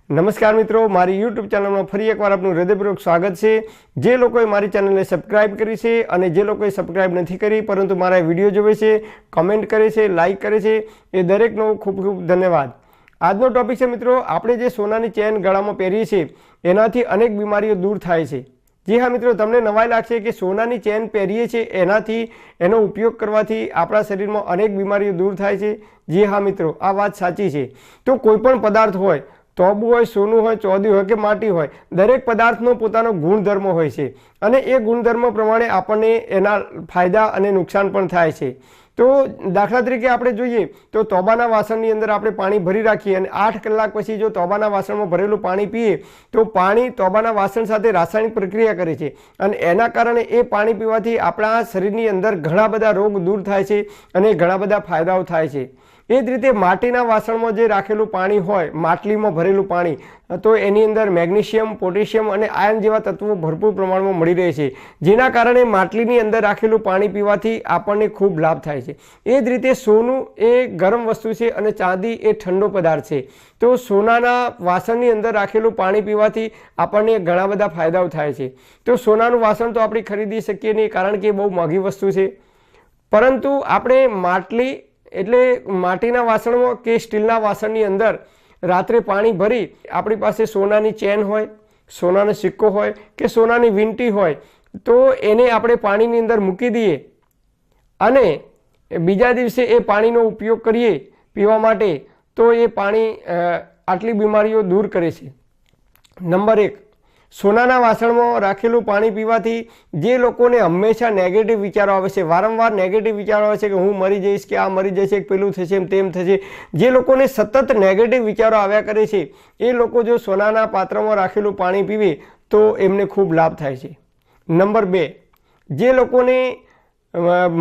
નમસ્કાર મિત્રો, મારી યુટ્યુબ ચેનલમાં ફરી એકવાર આપનું હૃદયપૂર્વક સ્વાગત છે। જે લોકોએ મારી ચેનલને સબસ્ક્રાઇબ કરી છે અને જે લોકોએ સબસ્ક્રાઇબ નથી કરી પરંતુ મારા વિડીયો જોવે છે, કમેન્ટ કરે છે, લાઇક કરે છે, એ દરેકનો ખૂબ ખૂબ ધન્યવાદ। આજનો ટોપિક છે મિત્રો, આપણે જે સોનાની ચેન ગળામાં પહેરીએ છીએ એનાથી અનેક બીમારીઓ દૂર થાય છે। જી હા મિત્રો, તમને નવાઈ લાગશે કે સોનાની ચેન પહેરીએ છીએ એનાથી એનો ઉપયોગ કરવાથી આપણા શરીરમાં અનેક બીમારીઓ દૂર થાય છે। જી હા મિત્રો, આ વાત સાચી છે। તો કોઈ પણ પદાર્થ હોય, તોબુ હોય, સોનું હોય, ચાંદી હોય કે માટી હોય, દરેક પદાર્થનો પોતાનો ગુણધર્મ હોય છે અને એ ગુણધર્મ પ્રમાણે આપણને એના ફાયદા અને નુકસાન પણ થાય છે। તો દાખલા તરીકે આપણે જોઈએ તો તોબાના વાસણની અંદર આપણે પાણી ભરી રાખીએ અને 8 કલાક પછી જો તોબાના વાસણમાં ભરેલું પાણી પીએ તો પાણી તોબાના વાસણ સાથે રાસાયણિક પ્રક્રિયા કરે છે અને એના કારણે એ પાણી પીવાથી આપણા શરીરની અંદર ઘણા બધા રોગ દૂર થાય છે અને ઘણા બધા ફાયદાઓ થાય છે। એ જ રીતે માટીના વાસણમાં જે રાખેલું પાણી હોય, માટલીમાં ભરેલું પાણી, તો એની અંદર મેગ્નેશિયમ, પોટેશિયમ અને આયર્ન જેવા તત્વો ભરપૂર પ્રમાણમાં મળી રહે છે, જેના કારણે માટલીની અંદર રાખેલું પાણી પીવાથી આપણને ખૂબ લાભ થાય છે। એ જ રીતે સોનું એ ગરમ વસ્તુ છે અને ચાંદી એ ઠંડો પદાર્થ છે। તો સોનાના વાસણની અંદર રાખેલું પાણી પીવાથી આપણને ઘણા બધા ફાયદાઓ થાય છે। તો સોનાનું વાસણ તો આપણે ખરીદી શકીએ નહીં કારણ કે બહુ મોંઘી વસ્તુ છે, પરંતુ આપણે માટલી એટલે માટીના વાસણમાં કે સ્ટીલના વાસણની અંદર રાત્રે પાણી ભરી આપણી પાસે સોનાની ચેન હોય, સોનાનો સિક્કો હોય કે સોનાની વીંટી હોય તો એને આપણે પાણીની અંદર મૂકી દઈએ અને બીજા દિવસે એ પાણીનો ઉપયોગ કરીએ પીવા માટે, તો એ પાણી આટલી બીમારીઓ દૂર કરે છે। નંબર 1, સોનાના વાસણમાં રાખેલું પાણી પીવાથી જે લોકોને હંમેશા નેગેટિવ વિચારો આવે છે, વારંવાર નેગેટિવ વિચારો આવે છે કે હું મરી જઈશ, કે આ મરી જશે, પેલું થશે, તેમ થશે, જે લોકોને સતત નેગેટિવ વિચારો આવ્યા કરે છે એ લોકો જો સોનાના પાત્રમાં રાખેલું પાણી પીવે તો એમને ખૂબ લાભ થાય છે। નંબર 2, જે લોકોને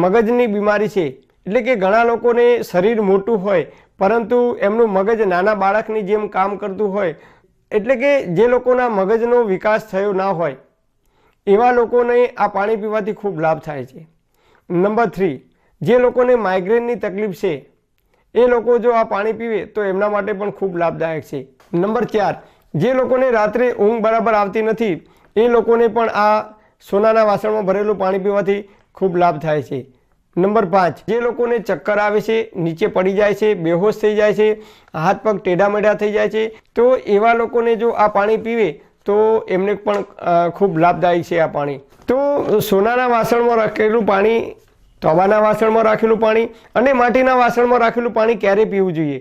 મગજની બીમારી છે, એટલે કે ઘણા લોકોને શરીર મોટું હોય પરંતુ એમનું મગજ નાના બાળકની જેમ કામ કરતું હોય, એટલે કે જે લોકોના મગજનો વિકાસ થયો ના હોય એવા લોકોને આ પાણી પીવાથી ખૂબ લાભ થાય છે। નંબર 3, જે લોકોને માઇગ્રેનની તકલીફ છે એ લોકો જો આ પાણી પીવે તો એમના માટે પણ ખૂબ લાભદાયક છે। નંબર 4, જે લોકોને રાત્રે ઊંઘ બરાબર આવતી નથી એ લોકોને પણ આ સોનાના વાસણમાં ભરેલું પાણી પીવાથી ખૂબ લાભ થાય છે। નંબર 5, જે લોકોને ચક્કર આવે છે, નીચે પડી જાય છે, બેહોશ થઈ જાય છે, હાથ પગ ટેઢા મેઢા થઈ જાય છે, તો એવા લોકોને જો આ પાણી પીવે તો એમને પણ ખૂબ લાભદાયક છે આ પાણી। તો સોનાના વાસણમાં રાખેલું પાણી, તોબાના વાસણમાં રાખેલું પાણી અને માટીના વાસણમાં રાખેલું પાણી ક્યારે પીવું જોઈએ?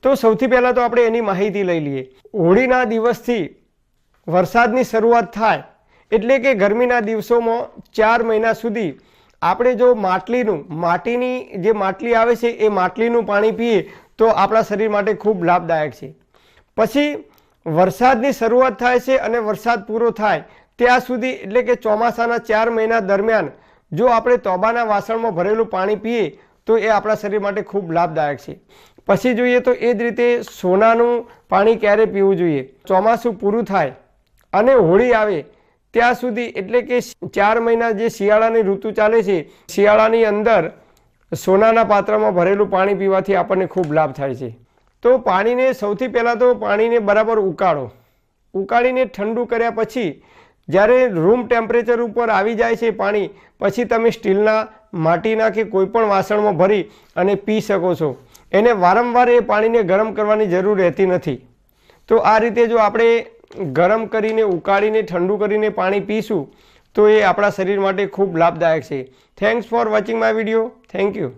તો સૌથી પહેલાં તો આપણે એની માહિતી લઈ લઈએ। હોળીના દિવસથી વરસાદની શરૂઆત થાય એટલે કે ગરમીના દિવસોમાં 4 મહિના સુધી આપણે જો માટીની જે માટલી આવે છે એ માટલીનું પાણી પીએ તો આપણા શરીર માટે ખૂબ લાભદાયક છે। પછી વરસાદની શરૂઆત થાય છે અને વરસાદ પૂરો થાય ત્યાં સુધી એટલે કે ચોમાસાના 4 મહિના દરમિયાન જો આપણે તોબાના વાસણમાં ભરેલું પાણી પીએ તો એ આપણા શરીર માટે ખૂબ લાભદાયક છે। પછી જોઈએ તો એ જ રીતે સોનાનું પાણી ક્યારે પીવું જોઈએ? ચોમાસું પૂરું થાય અને હોળી આવે ત્યાં સુધી, એટલે કે 4 મહિના જે શિયાળાની ઋતુ ચાલે છે, શિયાળાની અંદર સોનાના પાત્રમાં ભરેલું પાણી પીવાથી આપણને ખૂબ લાભ થાય છે। તો પાણીને સૌથી પહેલાં તો પાણીને બરાબર ઉકાળીને ઠંડુ કર્યા પછી જ્યારે રૂમ ટેમ્પરેચર ઉપર આવી જાય છે પાણી, પછી તમે સ્ટીલના, માટીના કે કોઈ પણ વાસણમાં ભરી અને પી શકો છો। એને વારંવાર એ પાણીને ગરમ કરવાની જરૂર રહેતી નથી। તો આ રીતે જો આપણે ગરમ કરીને, ઉકાળીને, ઠંડુ કરીને પાણી પીશું તો એ આપણા શરીર માટે ખૂબ લાભદાયક છે। Thanks for watching my video. Thank you.